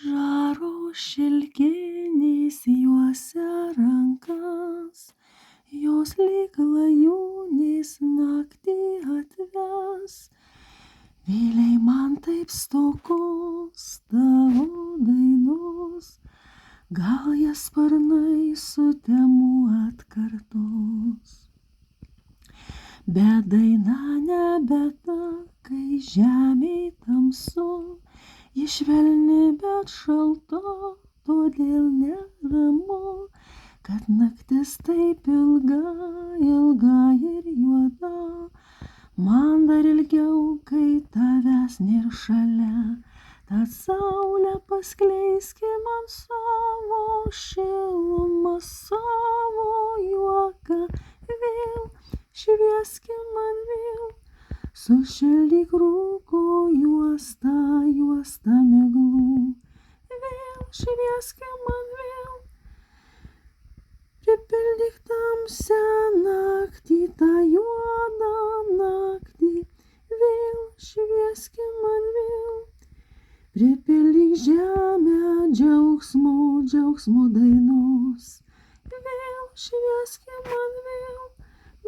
Žaro šilkinės juose rankas, jos lyg lajūnės naktį atves. Vėliai man taip stokos tavo dainos, gal jas sparnai sutemu atkartos. Bet daina nebe ta, kai žemėj tamsu, ji švelni, bet šalta, todėl neramu, kad naktis taip ilga, ilga ir juoda. Man dar ilgiau, kai tavęs nėr šalia, tad saulė paskleiski man savo šilumą, savo juoką vėl, švieski man vėl, sušildyk rūko juostą, juostą miglų, vėl švieski man vėl, pripildyk tamsią naktį, tą juodą naktį, vėl švieski man vėl, pripildyk žemę džiaugsmo, džiaugsmo dainos, vėl švieski man vėl.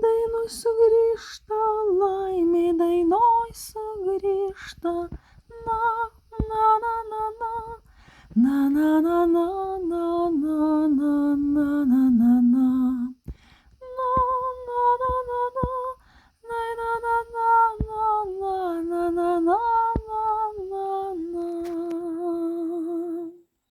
Dainoj sugrįžta laimė, dainoj sugrįžta na na na na na na na na na na na na.